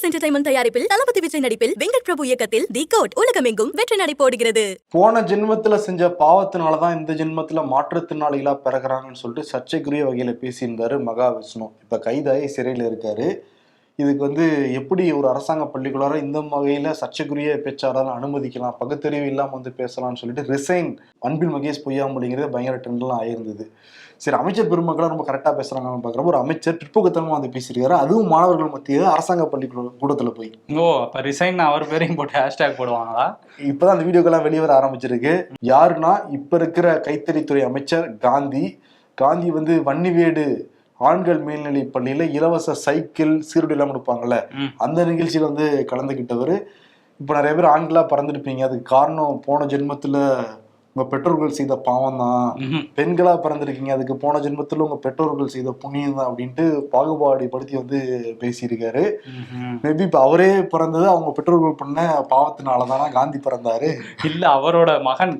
Entertainment தயாரிப்பில் தளபதி விஜய் நடிப்பில் வெங்கட் பிரபு இயக்கத்தில் தி கோட் உலகமெங்கும் வெற்றி நடை போடுகிறது. போன ஜென்மத்துல செஞ்ச பாவத்தினாலதான் இந்த ஜென்மத்துல மாற்றுத்திறனாளிகளா பிறகுறாங்கன்னு சொல்லிட்டு சர்ச்சைக்குரிய வகையில பேசியிருந்தாரு மகாவிஷ்ணு. இப்ப கைதாகி சிறையில இருக்காரு. இதுக்கு எப்படி ஒரு அரசாங்க பள்ளிக்குள்ளார இந்த வகையில சர்ச்சைக்குரிய பேச்சாளர் அனுமதிக்கலாம், பகுத்தறிவு இல்லாம பேசலாம்னு சொல்லிட்டு ரிசைன் அன்பில் மகேஷ் பொய்யாமொழிங்கிறது பயங்கர ட்ரெண்ட்லாம் ஆயிருந்தது. சரி, அமைச்சர் பெருமக்கள் ரொம்ப கரெக்டா பேசுறாங்கன்னு பாக்குறப்ப ஒரு அமைச்சர் பிற்போக்குத்தனமா பேசியிருக்காரு, அதுவும் மாணவர்கள் மத்தியில் அரசாங்க பள்ளி கூடத்துல போய். அப்ப ரிசைன் அவர் பேரையும் போட்டு ஹேஷ்டேக் போடுவாங்களா? இப்பதான் அந்த வீடியோக்கெல்லாம் வெளியே வர ஆரம்பிச்சிருக்கு. யாருன்னா இப்ப இருக்கிற கைத்தறித்துறை அமைச்சர் காந்தி. காந்தி வன்னிவேடு ஆண்கள் மேல்நிலை பள்ளியில இலவச சைக்கிள் சீருடை எல்லாம் கொடுப்பாங்கல்ல, அந்த நிகழ்ச்சியில கலந்துகிட்டவர். இப்ப நிறைய பேர் ஆண்களா பறந்துருப்பீங்க, அதுக்கு காரணம் போன ஜென்மத்துல உங்க பெற்றோர்கள் செய்த பாவம் தான். பெண்களா பிறந்திருக்கீங்க, அதுக்கு போன ஜென்மத்துல உங்க பெற்றோர்கள் செய்த புண்ணியம் தான் அப்படின்ட்டு பாகுபாடு படுத்தி பேசியிருக்காரு. மேபி இப்ப அவரே பிறந்தது அவங்க பெற்றோர்கள் பண்ண பாவத்தினாலதானா காந்தி பிறந்தாரு? இல்ல, அவரோட மகன்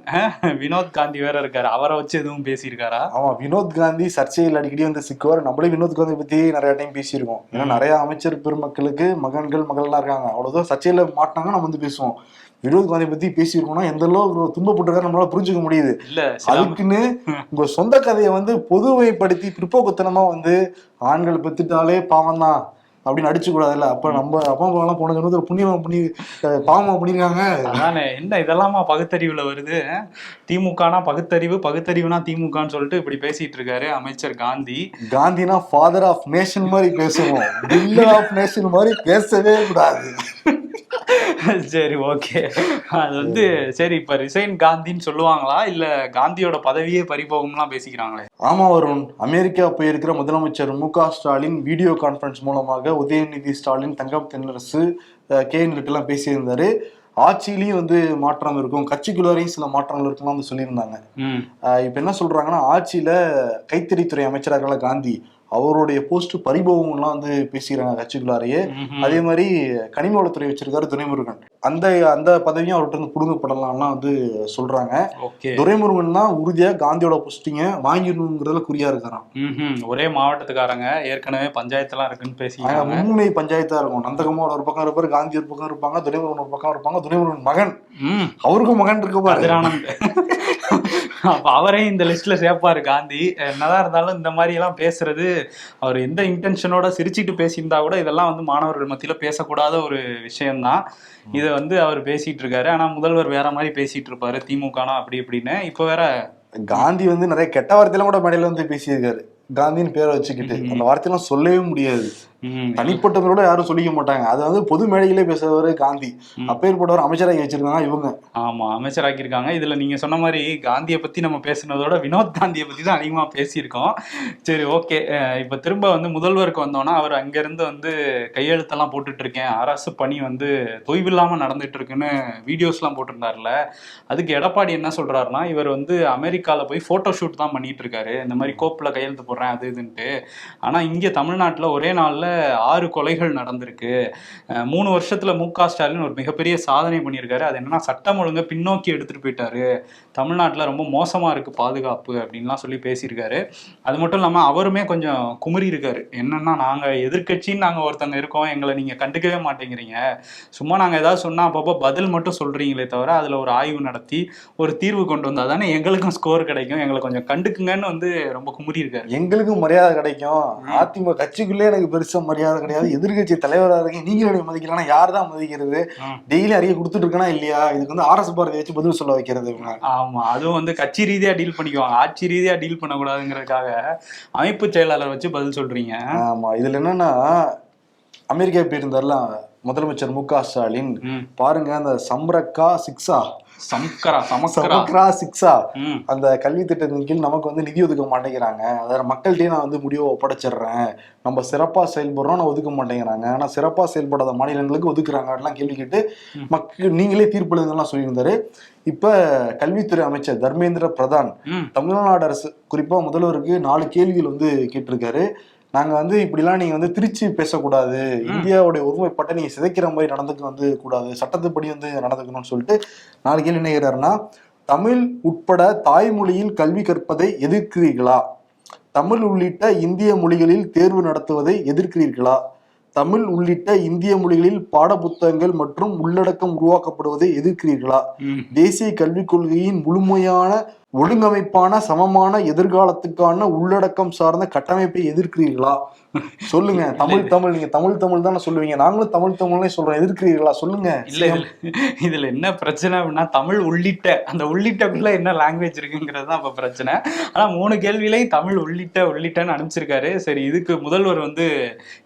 வினோத் காந்தி வேற இருக்காரு, அவரை வச்சு எதுவும் பேசியிருக்காரா? ஆமா, வினோத் காந்தி சர்ச்சையில் அடிக்கடி சிக்குவார். நம்மளே வினோத் காந்தி பத்தி நிறைய டைம் பேசியிருக்கோம். ஏன்னா நிறைய அமைச்சர் பெருமக்களுக்கு மகன்கள் மகள்லாம் இருக்காங்க. அவ்வளவுதான் சர்ச்சையில மாட்டினாங்க நம்ம பேசுவோம். வினோத் காந்தி பத்தி பேசியிருக்கோம்னா எந்த அளவுக்கு துன்பப்பட்டிருக்காரு நம்மளால புரிஞ்சுக்க முடியுது. அதுக்குன்னு உங்க சொந்த கதையை பொதுமைப்படுத்தி பிற்போக்குத்தனமா ஆண்கள் பெத்துட்டாலே பாவம் தான் அப்படின்னு அடிச்சு கூடாதுல்ல. அப்ப நம்ம அப்பா அம்மா போன ஜென்மத்துல புண்ணியமா பண்ணி பாவமா பண்ணிருக்காங்க. அதானே, என்ன இதெல்லாமா பகுத்தறிவுல வருது? திமுகனா பகுத்தறிவு, பகுத்தறிவுனா திமுகன்னு சொல்லிட்டு இப்படி பேசிட்டு இருக்காரு அமைச்சர் காந்தி. காந்தினா ஃபாதர் ஆஃப் நேஷன் மாதிரி பேசுவோம், பில்லர் ஆஃப் நேஷன் மாதிரி பேசவே கூடாது. சரி, ஓகே. அது சரி, இப்ப ரிசைன் காந்தின்னு சொல்லுவாங்களா இல்ல காந்தியோட பதவியே பறிபோகும்லாம் பேசிக்கிறாங்களே? ஆமா வருண், அமெரிக்கா போயிருக்கிற முதலமைச்சர் மு.க. ஸ்டாலின் வீடியோ கான்பரன்ஸ் மூலமாக உதயநிதி ஸ்டாலின், தங்கம் தென்னரசு, KN எல்லாம் பேசியிருந்தாரு. ஆட்சியிலையும் மாற்றம் இருக்கும், கட்சிக்குள்ளாரையும் சில மாற்றங்கள் இருக்கும்லாம் சொல்லியிருந்தாங்க. இப்ப என்ன சொல்றாங்கன்னா, ஆட்சியில கைத்தறித்துறை அமைச்சராக காந்தி அவருடைய போஸ்ட் பறிபோகம்லாம் பேசிக்கிறாங்க கட்சிக்குள்ளாரையே. அதே மாதிரி கனிம வளத்துறை வச்சிருக்காரு துரைமுருகன், அந்த பதவியும் அவர்கிட்ட புடுங்கப்படலாம்லாம் சொல்றாங்க. துரைமுருகன் தான் உறுதியா காந்தியோட போஸ்டிங்க வாங்கிடணுங்கிறதுல குறியா இருக்காராம். ஒரே மாவட்டத்துக்காரங்க, ஏற்கனவே பஞ்சாயத்து எல்லாம் இருக்குன்னு பேசி முன்னுமை பஞ்சாயத்தா இருக்கும். நந்தகுமார் ஒரு பக்கம் இருப்பாரு, காந்தி ஒரு பக்கம் இருப்பாங்க, துரைமுருகன் ஒரு பக்கம் இருப்பாங்க. துரைமுருகன் மகன், அவருக்கும் மகன் இருக்கு பாரு, அப்ப அவரே இந்த லிஸ்ட்ல சேர்ப்பாரு காந்தி. என்னதான் இருந்தாலும் இந்த மாதிரி எல்லாம் பேசுறது, அவர் எந்த இன்டென்ஷனோட சிரிச்சுட்டு பேசியிருந்தா கூட இதெல்லாம் மாணவர்கள் மத்தியில பேசக்கூடாத ஒரு விஷயம்தான். இதை அவர் பேசிட்டு இருக்காரு. ஆனா முதல்வர் வேற மாதிரி பேசிட்டு இருப்பாரு, திமுகனா அப்படி இப்படின்னு. இப்ப வேற காந்தி நிறைய கெட்ட வார்த்தையெல்லாம் கூட மேடையில பேசியிருக்காரு. காந்தின்னு பேரை வச்சுக்கிட்டு அந்த வார்த்தையெல்லாம் சொல்லவே முடியாது. தனிப்பட்டவரோட யாரும் சொல்லிக்க மாட்டாங்க. அது பொது மேடையிலே பேசுறவரு காந்தி. அப்பேற்பட்டவர் அமைச்சராகி வச்சிருக்காங்க இவங்க. ஆமா, அமைச்சராக்கி இருக்காங்க. இதுல நீங்க சொன்ன மாதிரி காந்தியை பத்தி நம்ம பேசுனதோட வினோத் காந்தியை பத்தி தான் அதிகமா பேசியிருக்கோம். சரி, ஓகே. இப்ப திரும்ப முதல்வருக்கு வந்தோம்னா, அவர் அங்கிருந்து கையெழுத்தெல்லாம் போட்டுட்டு இருக்கேன், அரசு பணி தொய்வில்லாம நடந்துட்டு இருக்குன்னு வீடியோஸ் எல்லாம் போட்டிருந்தாருல. அதுக்கு எடப்பாடி என்ன சொல்றாருன்னா, இவர் அமெரிக்கால போய் போட்டோ ஷூட் தான் பண்ணிட்டு இருக்காரு, இந்த மாதிரி கோப்புல கையெழுத்து போடுறேன் அது இதுன்ட்டு. ஆனா இங்க தமிழ்நாட்டுல ஒரே நாள்ல 6 கொலைகள் நடந்திருக்கு. 3 வருஷத்துல மு.க. ஸ்டாலின் ஒரு மிகப்பெரிய சாதனை பண்ணியிருக்காரு. அது என்னன்னா, சட்டம் ஒழுங்கை பின்னோக்கி எடுத்துட்டு போயிட்டாரு, தமிழ்நாட்டுல ரொம்ப மோசமா இருக்கு பாதுகாப்பு அப்படின்லாம் சொல்லி பேசியிருக்காரு. அது மட்டும் இல்லாம அவருமே கொஞ்சம் குமுறி இருக்காரு. என்னன்னா, நாங்க எதிர்கட்சின்னு நாங்க ஒருத்தங்க இருக்கோம், எங்களை நீங்க கண்டுக்கவே மாட்டேங்கிறீங்க, சும்மா நாங்க ஏதாவது சொன்னா அப்பப்போ பதில் மட்டும் சொல்றீங்களே தவிர அதுல ஒரு ஆய்வு நடத்தி ஒரு தீர்வு கொண்டு வந்தா தானே எங்களுக்கும் ஸ்கோர் கிடைக்கும், எங்களை கொஞ்சம் கண்டுக்குங்கன்னு ரொம்ப குமுறி இருக்காரு. எங்களுக்கும் மரியாதை கிடைக்கும், அதிமுக கட்சிக்குள்ளே எனக்கு பெருசா மரியாதை கிடையாது, எதிர்கட்சி தலைவராக இருக்கீங்க, நீங்க மதிக்கலன்னா யார் தான் மதிக்கிறது? டெய்லி அறிக்கை கொடுத்துட்டு இருக்கனா இல்லையா? இதுக்கு RS பாரதி வச்சு பதில் சொல்ல வைக்கிறது. ஆமா, அதுவும் கட்சி ரீதியா டீல் பண்ணிக்குவாங்க, ஆட்சி ரீதியா டீல் பண்ணக்கூடாதுங்கிறதுக்காக அமைப்பு செயலாளர் வச்சு பதில் சொல்றீங்க. ஆமா, இதுல என்னன்னா, அமெரிக்கா போயிருந்தாருல முதலமைச்சர் மு.க. ஸ்டாலின், பாருங்க அந்த சம்ரக்கா சிக்ஸா அந்த கல்வி திட்டத்தின் கீழ் நமக்கு நிதி ஒதுக்க மாட்டேங்கிறாங்க, அதாவது மக்கள்கிட்டயே நான் முடிவை ஒப்படைச்சிடுறேன், நம்ம சிறப்பா செயல்படுறோம், நான் ஒதுக்க மாட்டேங்கிறாங்க, ஆனா சிறப்பா செயல்படாத மாநிலங்களுக்கு ஒதுக்குறாங்க அப்படிலாம் கேள்வி கேட்டு மக்கள் நீங்களே தீர்ப்பெழுதுலாம் சொல்லியிருந்தாரு. இப்ப கல்வித்துறை அமைச்சர் தர்மேந்திர பிரதான் தமிழ்நாடு அரசு குறிப்பா முதல்வருக்கு 4 கேள்விகள் கேட்டிருக்காரு. நாங்க இப்படிலாம் நீங்க திருச்சி பேசக்கூடாது, இந்தியாவுடைய ஒருமைப்பாட்டை நீங்க சிதைக்கிற மாதிரி நடந்துக்க கூடாது, சட்டத்துப்படி நடந்துக்கணும்னு சொல்லிட்டு 4 கேள்வி என்ன கேட்டாருன்னா, தமிழ் உட்பட தாய்மொழியில் கல்வி கற்பதை எதிர்க்கிறீர்களா, தமிழ் உள்ளிட்ட இந்திய மொழிகளில் தேர்வு நடத்துவதை எதிர்க்கிறீர்களா, தமிழ் உள்ளிட்ட இந்திய மொழிகளில் பாட புத்தகங்கள் மற்றும் உள்ளடக்கம் உருவாக்கப்படுவதை எதிர்க்கிறீர்களா? தேசிய கல்விக் கொள்கையின் முழுமையான ஒழுங்கமைப்பான சமமான எதிர்காலத்துக்கான உள்ளடக்கம் சார்ந்த கட்டமைப்பை எதிர்க்கிறீர்களா? சொல்லுங்க. தமிழ் நீங்க தமிழ் தானே சொல்லுவீங்க. நாங்களும் தமிழ்னே சொல்றோம். எதிர்க்கிறீர்களா? சொல்லுங்க. இல்ல இதுல என்ன பிரச்சனை அப்படின்னா, தமிழ் உள்ளிட்ட அந்த உள்ளிட்டக்குள்ள என்ன லாங்குவேஜ் இருக்குங்கிறது தான் அப்ப பிரச்சனை. ஆனா 3 கேள்வியிலையும் தமிழ் உள்ளிட்டன்னு அனுப்பிச்சிருக்காரு. சரி, இதுக்கு முதல்வர் வந்து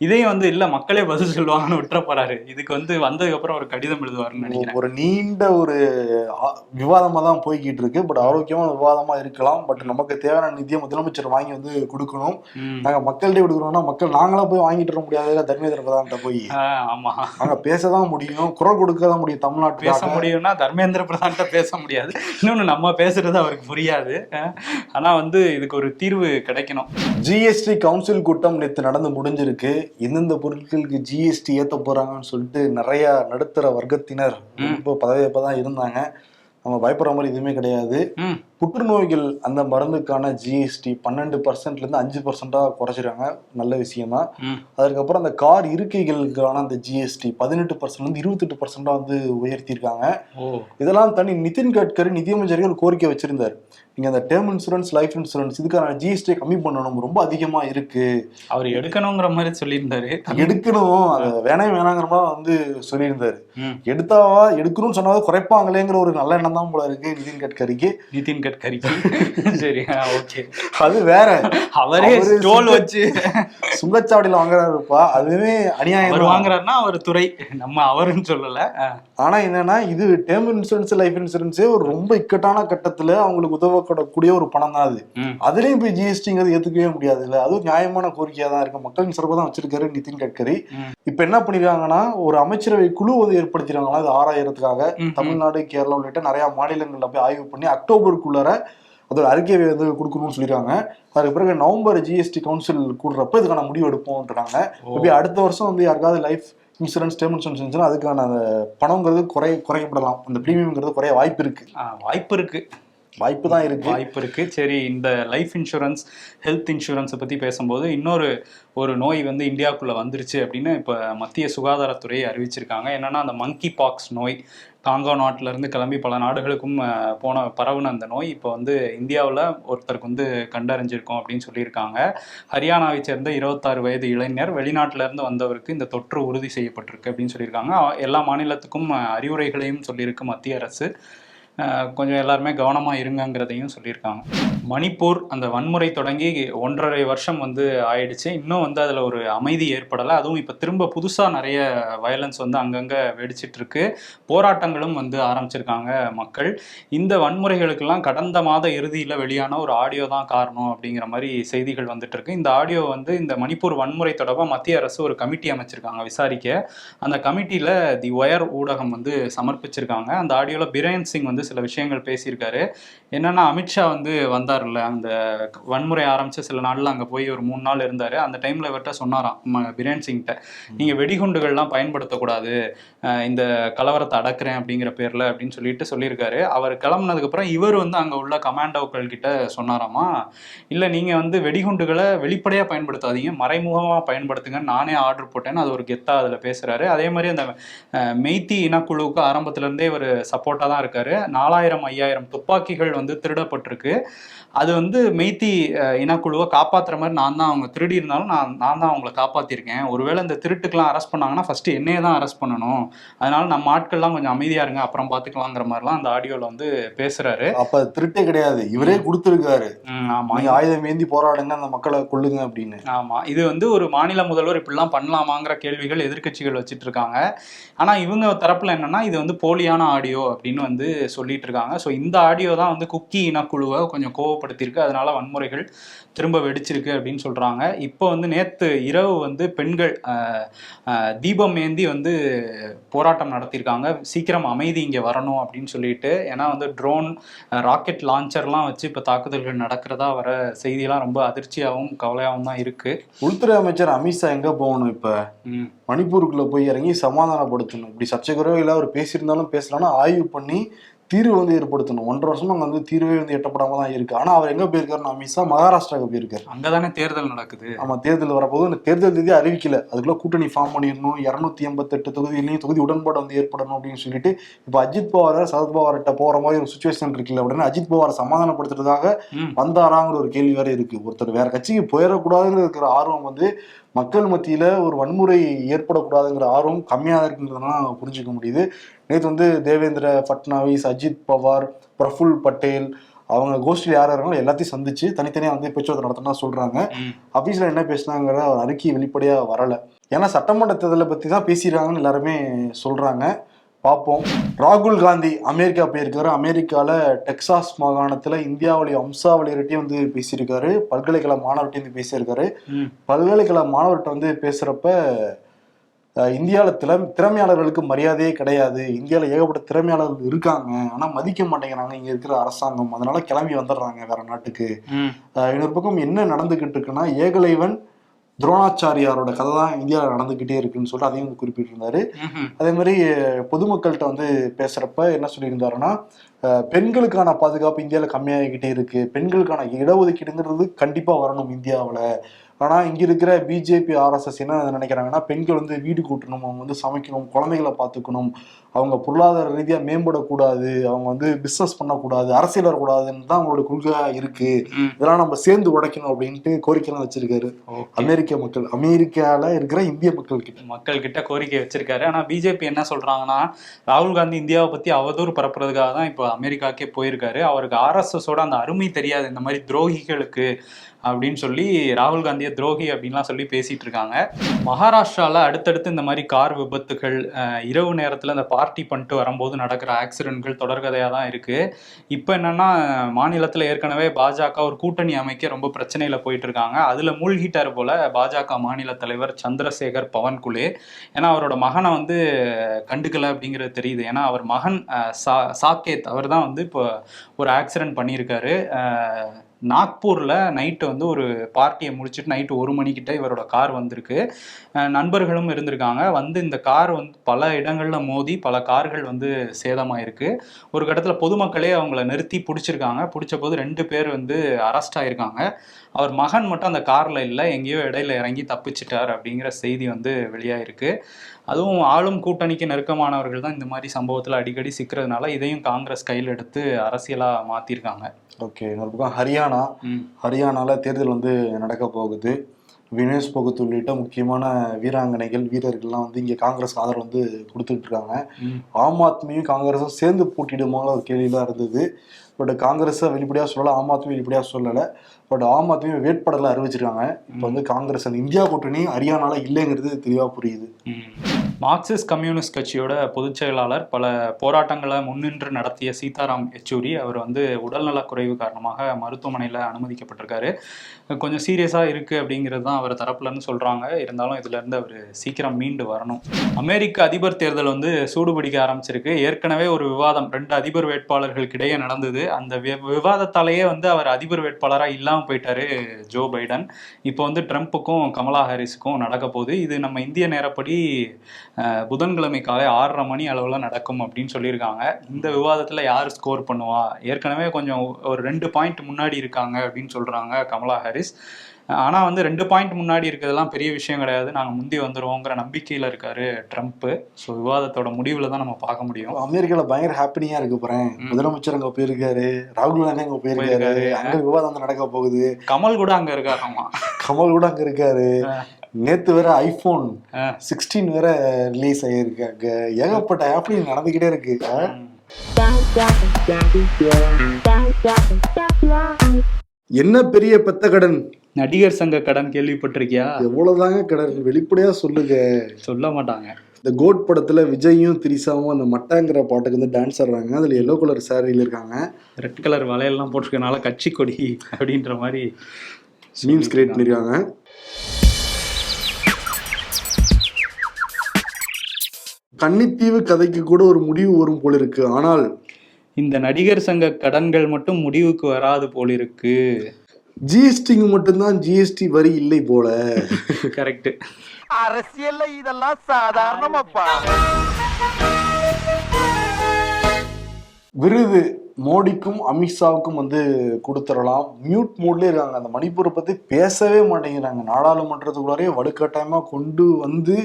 இதையும் வந்து இல்ல மக்களே பதில் சொல்லுவாங்கன்னு விட்டுற போறாரு. இதுக்கு வந்து வந்ததுக்கு அப்புறம் ஒரு கடிதம் எழுதுவாருன்னு நினைக்கிறேன். ஒரு நீண்ட ஒரு விவாதமா தான் போய்கிட்டு இருக்கு. பட் ஆரோக்கியமான விவாதமா இருக்கலாம். பட் நமக்கு தேவையான நிதியை முதலமைச்சர் வாங்கி வந்து கொடுக்கணும். நாங்க மக்கள்கிட்ட கொடுக்கணும்னா நாங்களா போய் வாங்கிட்டு வர முடியாது. தர்மேந்திர பிரதான்கிட்ட போய் ஆமா நாங்க பேசதான் முடியும், குரல் கொடுக்க தான் முடியும். தமிழ்நாட்டு பேச முடியும்னா தர்மேந்திர பிரதான்கிட்ட பேச முடியாது. இன்னொன்னு நம்ம பேசுறது அவருக்கு புரியாது. ஆனா வந்து இதுக்கு ஒரு தீர்வு கிடைக்கணும். ஜிஎஸ்டி கவுன்சில் கூட்டம் நேற்று நடந்து முடிஞ்சிருக்கு. எந்தெந்த பொருட்களுக்கு ஜிஎஸ்டி ஏத்த போறாங்கன்னு சொல்லிட்டு நிறைய நடுத்தர வர்க்கத்தினர் ரொம்ப பதவியப்பதான் இருந்தாங்க. நம்ம பயப்படுற மாதிரி எதுவுமே கிடையாது. புற்றுநோய்கள் அந்த மருந்துக்கான ஜிஎஸ்டி 12% 5% குறைச்சிருக்காங்க. நல்ல விஷயம் தான். அதுக்கப்புறம் அந்த கார் இருக்கைகளுக்கான அந்த ஜிஎஸ்டி 18% 28% வந்து உயர்த்தியிருக்காங்க. இதெல்லாம் தனி நிதின் கட்கரி நிதியமைச்சர்கள் கோரிக்கை வச்சிருந்தார். நீங்க அந்த டேர்ம் இன்சூரன்ஸ், லைஃப் இன்சூரன்ஸ் இதுக்கான ஜிஎஸ்டி கம்மி பண்ணணும், ரொம்ப அதிகமா இருக்கு. அவர் எடுக்கணுங்கிற மாதிரி சொல்லியிருந்தாரு. எடுக்கணும், அது வேணாங்கிற மாதிரி வந்து சொல்லியிருந்தாரு. எடுக்கணும்னு சொன்னாவது குறைப்பாங்களேங்கிற ஒரு நல்ல எண்ணம் தான் போல இருக்கு நிதின் கட்கரிக்கு. சரி, ஓகே, அது வேற. அவரே ஸ்டோல் வச்சு சுங்கச்சாவடியில வாங்குறாருப்பா. அதுவே அநியாயம். வாங்குறாருன்னா அவர் துறை, நம்ம அவருன்னு சொல்லல. ஆனா என்னன்னா, இது டேர்ம் இன்சூரன்ஸ், லைஃப் இன்சூரன்ஸே ஒரு ரொம்ப இக்கட்டான கட்டத்துல அவங்களுக்கு உதவக்கூடக்கூடிய ஒரு பணம் தான் அது. அதுலயும் போய் ஜிஎஸ்டிங்கிறது ஏத்துக்கவே முடியாது இல்ல. அதுவும் நியாயமான கோரிக்கையா தான் இருக்கு. மக்களின் சிறப்பா தான் வச்சிருக்காரு நிதின் கட்கரி. இப்ப என்ன பண்ணிருக்காங்கன்னா, ஒரு அமைச்சரவை குழு வந்து ஏற்படுத்திருக்காங்களா இது ஆராயறதுக்காக. தமிழ்நாடு, கேரளா உள்ளிட்ட நிறைய மாநிலங்கள்ல போய் ஆய்வு பண்ணி அக்டோபருக்குள்ளார அதோட அறிக்கையை வந்து கொடுக்கணும்னு சொல்லிருக்காங்க. அதுக்கு பிறகு நவம்பர் ஜிஎஸ்டி கவுன்சில் கூடுறப்ப இதுக்கான முடிவு எடுப்போம்ன்றாங்க. அடுத்த வருஷம் வந்து யாருக்காவது லைஃப் இன்சூரன்ஸ், டேர்ம் இன்சூரன்ஸ் அதுக்கான பணங்கிறது குறைக்கப்படலாம். அந்த பிரீமியம்ங்கிறது குறைய வாய்ப்பு தான் இருக்கு. சரி, இந்த லைஃப் இன்சூரன்ஸ், ஹெல்த் இன்சூரன்ஸை பற்றி பேசும்போது ஒரு நோய் வந்து இந்தியாவுக்குள்ளே வந்துருச்சு அப்படின்னு இப்போ மத்திய சுகாதாரத்துறை அறிவிச்சிருக்காங்க. என்னென்னா, அந்த மங்கி பாக்ஸ் நோய் காங்கோ நாட்டிலேருந்து கிளம்பி பல நாடுகளுக்கும் பரவுன அந்த நோய் இப்போ வந்து இந்தியாவில் ஒருத்தருக்கு வந்து கண்டறிஞ்சிருக்கோம் அப்படின்னு சொல்லியிருக்காங்க. ஹரியானாவை சேர்ந்த 26 வயது இளைஞர், வெளிநாட்டிலேருந்து வந்தவருக்கு இந்த தொற்று உறுதி செய்யப்பட்டிருக்கு அப்படின்னு சொல்லியிருக்காங்க. எல்லா மாநிலத்துக்கும் அறிவுரைகளையும் சொல்லியிருக்கு மத்திய அரசு. கொஞ்சம் எல்லாருமே கவனமாக இருங்கிறதையும் சொல்லியிருக்காங்க. மணிப்பூர் அந்த வன்முறை தொடங்கி 1.5 வருஷம் வந்து ஆயிடுச்சு. இன்னும் வந்து அதில் ஒரு அமைதி ஏற்படலை. அதுவும் இப்போ திரும்ப புதுசாக நிறைய வயலன்ஸ் வந்து அங்கங்கே வெடிச்சிட்டு இருக்கு. போராட்டங்களும் வந்து ஆரம்பிச்சிருக்காங்க மக்கள். இந்த வன்முறைகளுக்கெல்லாம் கடந்த மாத இறுதியில் வெளியான ஒரு ஆடியோ தான் காரணம் அப்படிங்கிற மாதிரி செய்திகள் வந்துட்டு இருக்கு. இந்த ஆடியோ வந்து இந்த மணிப்பூர் வன்முறை தொடர்பாக மத்திய அரசு ஒரு கமிட்டி அமைச்சிருக்காங்க விசாரிக்க. அந்த கமிட்டியில் தி ஒயர் ஊடகம் வந்து சமர்ப்பிச்சிருக்காங்க. அந்த ஆடியோவில் பிரேன் சிங் வந்து சில விஷயங்கள் பேசியிருக்காரு. என்னன்னா, அமித்ஷா வந்து வந்தார்ல, அந்த வன்முறை ஆரம்பிச்ச சில நாள்ல அங்கே போய் ஒரு 3 நாள் இருந்தாரு. அந்த டைம்ல இவர்கிட்ட சொன்னாராம் பிரேன் சிங்கிட்ட, நீங்க வெடிகுண்டுகள்லாம் பயன்படுத்தக்கூடாது, இந்த கலவரத்தை அடக்குறேன் அப்படிங்கிற பேர்ல அப்படின்னு சொல்லியிருக்காரு. அவர் கிளம்புனதுக்கு அப்புறம் இவர் வந்து அங்க உள்ள கமாண்டோக்கள் கிட்ட சொன்னாராமா, இல்ல நீங்க வந்து வெடிகுண்டுகளை வெளிப்படையா பயன்படுத்தாதீங்க, மறைமுகமா பயன்படுத்துங்க, நானே ஆர்டர் போட்டேன்னு அது ஒரு கெத்தா அதுல பேசுறாரு. அதே மாதிரி அந்த மெய்த்தி இனக்குழுவுக்கு ஆரம்பத்துல இருந்தே இவர் சப்போர்ட்டா தான் இருக்காரு. 4000-5000 துப்பாக்கிகள் வந்து திருடப்பட்டிருக்கு. அது வந்து மெய்த்தி இனக்குழுவை காப்பாற்றுற மாதிரி நான் தான், அவங்க திருடி இருந்தாலும் நான் தான் அவங்களை காப்பாற்றிருக்கேன். ஒருவேளை இந்த திருட்டுக்கெல்லாம் அரெஸ்ட் பண்ணாங்கன்னா ஃபஸ்ட்டு என்னையே தான் அரெஸ்ட் பண்ணணும், அதனால நம்ம ஆட்கள்லாம் கொஞ்சம் அமைதியாக இருங்க, அப்புறம் பார்த்துக்கலாங்கிற மாதிரிலாம் அந்த ஆடியோவில் வந்து பேசுகிறாரு. அப்போ திருட்டே கிடையாது, இவரே கொடுத்துருக்காரு. ஆமாம், ஆயுதம் ஏந்தி போராடுங்க, அந்த மக்களை கொள்ளுங்க அப்படின்னு. ஆமாம், இது வந்து ஒரு மாநில முதல்வர் இப்படிலாம் பண்ணலாமாங்கிற கேள்விகள் எதிர்கட்சிகள் வச்சுட்டு இருக்காங்க. ஆனால் இவங்க தரப்பில் என்னன்னா, இது வந்து போலியான ஆடியோ அப்படின்னு வந்து சொல்லிட்டு இருக்காங்க. ஸோ இந்த ஆடியோ தான் வந்து குக்கி இனக்குழுவை கொஞ்சம் கோவப்படுத்தியிருக்கு, அதனால வன்முறைகள் திரும்ப வெடிச்சிருக்கு அப்படின்னு சொல்றாங்க. இப்போ வந்து நேற்று இரவு வந்து பெண்கள் தீபம் ஏந்தி வந்து போராட்டம் நடத்தியிருக்காங்க, சீக்கிரம் அமைதி இங்கே வரணும் அப்படின்னு சொல்லிட்டு. ஏன்னா வந்து ட்ரோன், ராக்கெட் லான்ச்சர்லாம் வச்சு இப்போ தாக்குதல்கள் நடக்கிறதா வர செய்தியெல்லாம் ரொம்ப அதிர்ச்சியாகவும் கவலையாகவும் தான் இருக்கு. உள்துறை அமைச்சர் அமித்ஷா எங்க போகணும்? இப்போ மணிப்பூருக்குள்ள போய் இறங்கி சமாதானப்படுத்தணும். இப்படி சர்ச்சைக்குறவோ இல்லை அவர் பேசியிருந்தாலும் பேசலாம்னா ஆய்வு பண்ணி தீர்வு வந்து ஏற்படுத்தணும். 1.5 வருஷமா அங்க வந்து தீர்வே வந்து எட்டப்படாம தான் இருக்கு. ஆனா அவர் எங்க போயிருக்காருன்னா அமித்ஷா மகாராஷ்டிராவுக்கு போயிருக்காரு. அங்கதானே தேர்தல் நடக்குது. ஆமா, தேர்தல் வரப்போது இந்த தேர்தல் தேதி அறிவிக்கல, அதுக்குள்ள கூட்டணி ஃபார்ம் பண்ணிடணும், 288 தொகுதியிலையும் தொகுதி உடன்பாடு வந்து ஏற்படணும் அப்படின்னு சொல்லிட்டு இப்ப அஜித் பவார் சரத்பவார்கிட்ட போற மாதிரி ஒரு சுச்சுவேஷன் இருக்குல்ல. உடனே அஜித் பவாரை சமாதானப்படுத்துறதுக்காக வந்தாராங்கிற ஒரு கேள்வி வேற இருக்கு. ஒருத்தர் வேற கட்சிக்கு போயிடக்கூடாதுன்னு இருக்கிற ஆர்வம் வந்து மக்கள் மத்தியில ஒரு வன்முறை ஏற்படக்கூடாதுங்கிற ஆர்வம் கம்மியாக இருக்குங்கிறதுலாம் புரிஞ்சுக்க முடியுது. நேற்று வந்து தேவேந்திர ஃபட்னாவிஸ், அஜித் பவார், பிரஃபுல் பட்டேல் அவங்க கோஷ்டியில் யார் யாரும் எல்லாத்தையும் சந்திச்சு தனித்தனியாக வந்து பேச்சுவார்த்தை நடத்தினா சொல்றாங்க. ஆஃபீஸில் என்ன பேசினாங்கிற ஒரு அறிக்கை வெளிப்படையாக வரலை. ஏன்னா சட்டமன்ற தேர்தலை பற்றி தான் பேசிடுறாங்கன்னு எல்லாருமே சொல்றாங்க. பார்ப்போம். ராகுல் காந்தி அமெரிக்கா போயிருக்காரு. அமெரிக்கால டெக்சாஸ் மாகாணத்துல இந்தியாவுடைய வம்சாவளியர்கிட்டயும் வந்து பேசியிருக்காரு. பல்கலைக்கழக மாணவர்கிட்ட வந்து பேசியிருக்காரு. பல்கலைக்கழக மாணவர்கிட்ட வந்து பேசுறப்ப இந்தியாவில திறமையாளர்களுக்கு மரியாதையே கிடையாது, இந்தியாவில ஏகப்பட்ட திறமையாளர்கள் இருக்காங்க, ஆனா மதிக்க மாட்டேங்கிறாங்க இங்க இருக்கிற அரசாங்கம், அதனால கிளம்பி வந்துடுறாங்க வேற நாட்டுக்கு. இன்னொரு பக்கம் என்ன நடந்துகிட்டு இருக்குன்னா, ஏகலைவன் துரோணாச்சாரியாரோட கதை தான் இந்தியாவில் நடந்துகிட்டே இருக்குன்னு சொல்லிட்டு அதையும் குறிப்பிட்டிருந்தாரு. அதே மாதிரி பொதுமக்கள்கிட்ட வந்து பேசுறப்ப என்ன சொல்லியிருந்தாருன்னா, பெண்களுக்கான பாதுகாப்பு இந்தியாவில் கம்மியாகிக்கிட்டே இருக்கு, பெண்களுக்கான இடஒதுக்கீடுங்கிறது கண்டிப்பா வரணும் இந்தியாவில். ஆனா இங்க இருக்கிற பிஜேபி RSS என்ன நினைக்கிறாங்கன்னா, பெண்கள் வந்து வீடு கூட்டணும், அவங்க வந்து சமைக்கணும், குழந்தைகளை பார்த்துக்கணும், அவங்க பொருளாதார ரீதியா மேம்படக்கூடாது, அவங்க வந்து பிசினஸ் பண்ணக்கூடாது, அரசியல் வரக்கூடாதுன்னு தான் அவங்களோட கொள்கையா இருக்கு. இதெல்லாம் நம்ம சேர்ந்து உடைக்கணும் அப்படின்ட்டு கோரிக்கைலாம் வச்சிருக்காரு. அமெரிக்கால இருக்கிற இந்திய மக்கள் கிட்ட கோரிக்கை வச்சிருக்காரு. ஆனா பிஜேபி என்ன சொல்றாங்கன்னா, ராகுல் காந்தி இந்தியாவை பத்தி அவதூறு பரப்புறதுக்காக தான் இப்போ அமெரிக்காக்கே போயிருக்காரு. அவருக்கு RSSோட அந்த அருமை தெரியாது, இந்த மாதிரி துரோகிகளுக்கு அப்படின்னு சொல்லி ராகுல் காந்தியை துரோகி அப்படின்லாம் சொல்லி பேசிட்டு இருக்காங்க. மகாராஷ்டிரால அடுத்தடுத்து இந்த மாதிரி கார் விபத்துகள், இரவு நேரத்துல இந்த பார்ட்டி பண்ணிட்டு வரும்போது நடக்கிற ஆக்சிடென்ட்கள் தொடர்கதையா தான் இருக்கு. இப்போ என்னன்னா, மாநிலத்துல ஏற்கனவே பாஜக ஒரு கூட்டணி அமைக்க ரொம்ப பிரச்சனையில போயிட்டு இருக்காங்க. அதுல மூழ்கிட்டார் போல பாஜக மாநில தலைவர் சந்திரசேகர் பவன்குலே. ஏன்னா அவரோட மகனை வந்து கண்டுக்கல அப்படிங்கிறது தெரியுது. ஏன்னா அவர் மகன் சாக்கேத் அவர் தான் வந்து இப்போ ஒரு ஆக்சிடென்ட் பண்ணியிருக்காரு. நாக்பூரில் நைட்டு வந்து ஒரு பார்ட்டியை முடிச்சுட்டு நைட்டு 1 மணிக்கிட்ட இவரோட கார் வந்திருக்கு. நண்பர்களும் இருந்திருக்காங்க. வந்து இந்த கார் வந்து பல இடங்களில் மோதி பல கார்கள் வந்து சேதமாயிருக்கு. ஒரு கட்டத்தில் பொதுமக்களே அவங்கள நிறுத்தி பிடிச்சிருக்காங்க. பிடிச்ச போது 2 பேர் வந்து அரெஸ்ட் ஆகியிருக்காங்க. அவர் மகன் மட்டும் அந்த காரில் இல்லை, எங்கேயோ இடையில இறங்கி தப்பிச்சிட்டார் அப்படிங்கிற செய்தி வந்து வெளியாயிருக்கு. அதுவும் ஆளும் கூட்டணிக்கு நெருக்கமானவர்கள் தான் இந்த மாதிரி சம்பவத்தில் அடிக்கடி சிக்கிறதுனால இதையும் காங்கிரஸ் கையில் எடுத்து அரசியலாக மாற்றிருக்காங்க. ஓகே, இன்னொரு பக்கம் ஹரியானால தேர்தல் வந்து நடக்க போகுது. வினேஷ் போகத் உள்ளிட்ட முக்கியமான வீராங்கனைகள் வீரர்கள்லாம் வந்து இங்கே காங்கிரஸ் ஆதரவு வந்து கொடுத்துட்டு இருக்காங்க. ஆம் ஆத்மியும் காங்கிரஸும் சேர்ந்து போட்டியிடுமான ஒரு கேள்விலாம் இருந்தது. பட் காங்கிரஸை வெளிப்படையாக சொல்லலை, ஆம் ஆத்மி வெளிப்படையாக சொல்லலை. பட் ஆம் ஆத்மி வேட்பாளர்லாம் அறிவிச்சிருக்காங்க. இப்போ வந்து காங்கிரஸ் அந்த இந்தியா கூட்டணி ஹரியானால இல்லைங்கிறது தெளிவாக புரியுது. மார்க்சிஸ்ட் கம்யூனிஸ்ட் கட்சியோட பொதுச் செயலாளர் பல போராட்டங்களை முன்னின்று நடத்திய சீதாராம் யெச்சூரி அவர் வந்து உடல்நலக் குறைவு காரணமாக மருத்துவமனையில் அனுமதிக்கப்பட்டிருக்காரு. கொஞ்சம் சீரியஸாக இருக்குது அப்படிங்கிறது தான் அவர் தரப்புலன்னு சொல்கிறாங்க. இருந்தாலும் இதுலேருந்து அவர் சீக்கிரம் மீண்டு வரணும். அமெரிக்க அதிபர் தேர்தல் வந்து சூடுபிடிக்க ஆரம்பிச்சிருக்கு. ஏற்கனவே ஒரு விவாதம் 2 அதிபர் வேட்பாளர்களுக்கு இடையே நடந்தது. அந்த விவாதத்தாலேயே வந்து அவர் அதிபர் வேட்பாளராக இல்லாமல் போயிட்டாரு ஜோ பைடன். இப்போ வந்து ட்ரம்ப்புக்கும் கமலா ஹாரிஸுக்கும் நடக்க போகுது. இது நம்ம இந்திய நேரப்படி புதன்கிழமை காலை 6:30 மணி அளவில் நடக்கும் அப்படின்னு சொல்லியிருக்காங்க. இந்த விவாதத்தில் யார் ஸ்கோர் பண்ணுவா, ஏற்கனவே கொஞ்சம் ஒரு 2 பாயிண்ட் முன்னாடி இருக்காங்க அப்படின்னு சொல்கிறாங்க கமலா ஹாரிஸ். ஆனால் வந்து 2 பாயிண்ட் முன்னாடி இருக்கிறதெல்லாம் பெரிய விஷயம் கிடையாது, நாங்கள் முந்தி வந்துடுவோங்கிற நம்பிக்கையில் இருக்காரு ட்ரம்ப்பு. ஸோ விவாதத்தோட முடிவில் தான் நம்ம பார்க்க முடியும். அமெரிக்காவில் பயங்கர ஹாப்பினிங்காக இருக்கு. போகிறேன் முதலமைச்சர் அங்கே போயிருக்காரு, ராகுல் காந்தி அங்கே போயிருக்காரு, அங்கே விவாதம் வந்து நடக்க போகுது. கமல் கூட அங்கே இருக்காரு. ஆமாம், கமல் கூட அங்கே இருக்காரு. நேற்று வேற iPhone 16 வேற ரிலீஸ் ஆகியிருக்கு. அங்கே ஏகப்பட்ட ஹாப்பினிங் நடந்துக்கிட்டே இருக்கு. என்ன பெரிய பெத்த கடன், நடிகர் சங்க கடன் கேள்விப்பட்டிருக்கியா? எவ்வளவுதாங்க கடன், வெளிப்படையா சொல்லுங்க. சொல்ல மாட்டாங்க. இந்த கோட் படத்துல விஜயும் திரிசாவும் அந்த மட்டாங்கிற பாட்டுக்கு வந்து டான்ஸ் ஆடுறாங்க. அதுல எல்லோ கலர் சாரியில் இருக்காங்க, ரெட் கலர் வளையல்லாம் போட்டிருக்கனால கட்சி கொடி அப்படின்ற மாதிரி மீம்ஸ் கிரியேட் பண்ணிருக்காங்க. கன்னித்தீவு கதைக்கு கூட ஒரு முடிவு வரும் போல இருக்கு. ஆனால் இந்த நடிகர் சங்க கடன்கள் மட்டும் முடிவுக்கு வராது போல இருக்கு. ஜிஎஸ்டிக்கு மட்டும்தான் ஜிஎஸ்டி வரி இல்லை போல. கரெக்ட். அரசியல்ல இதெல்லாம் சாதாரணமாப்பா. விருது மோடிக்கும் அமித்ஷாவுக்கும் வந்து கொடுத்துடலாம். மியூட் மோட்லேயே இருக்காங்க. அந்த மணிப்பூரை பற்றி பேசவே மாட்டேங்கிறாங்க. நாடாளுமன்றத்துக்குள்ளாரே வலுக்கட்டாயமாக கொண்டு வந்து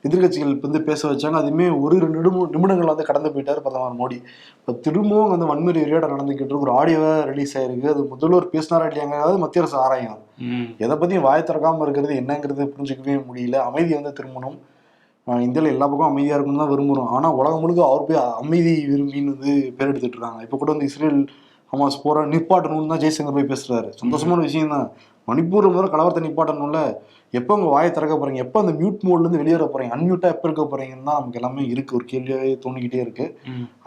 எதிர்கட்சிகள் வந்து பேச வச்சாங்க. அதுவுமே ஒரு 2 நிமிடங்கள் வந்து கடந்து போயிட்டார் பிரதமர் மோடி. இப்போ திரும்பவும் வந்து வன்முறை விளையாட நடந்துக்கிட்டு இருக்கு. ஒரு ஆடியோவை ரிலீஸ் ஆயிருக்கு. அது முதல்வர் பேசினாரா இல்லையாங்கிறது மத்திய அரசு ஆராயும். எதை பற்றியும் வாய் திறக்காமல் இருக்கிறது என்னங்கிறது புரிஞ்சுக்கவே முடியல. அமைதி வந்து திரும்பணும். இந்தியாவில் எல்லா பக்கம் அமைதியாக இருக்கணும்னு தான் விரும்புகிறோம். ஆனால் உலகம் முழுக்க அவர் போய் அமைதி விரும்பின்னு வந்து பேர் எடுத்துட்டு இருக்காங்க. இப்போ கூட வந்து இஸ்ரேல் ஹமாஸ் போகிற நிப்பாட்டணும்னு தான் ஜெய்சங்கர் போய் பேசுகிறாரு. சந்தோஷமான விஷயம் தான். மணிப்பூர் முதல்ல கலவரத்தை நிப்பாட்டணும்ல. எப்போ உங்கள் வாயை திறக்க போகிறீங்க, எப்போ அந்த மியூட் மோட்லேருந்து வெளியேற போகிறீங்க, அன்மியூட்டாக எப்போ இருக்க போகிறீங்கன்னு தான் நமக்கு எல்லாமே இருக்குது. ஒரு கேள்வியாகவே தோணிக்கிட்டே இருக்குது.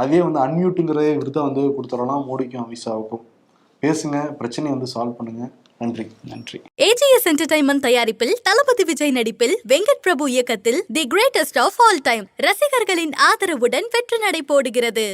அதே வந்து அன்மியூட்டுங்கிறதே விருதாக வந்து கொடுத்துடலாம் மோடிக்கும் அமித்ஷாவுக்கும். பேசுங்க, பிரச்சனையை வந்து சால்வ் பண்ணுங்க. நன்றி. AGS என்டர்டைன்மெண்ட் தயாரிப்பில் தளபதி விஜய் நடிப்பில் வெங்கட் பிரபு இயக்கத்தில் the greatest of all time ரசிகர்களின் ஆதரவுடன் வெற்றி நடை போடுகிறது.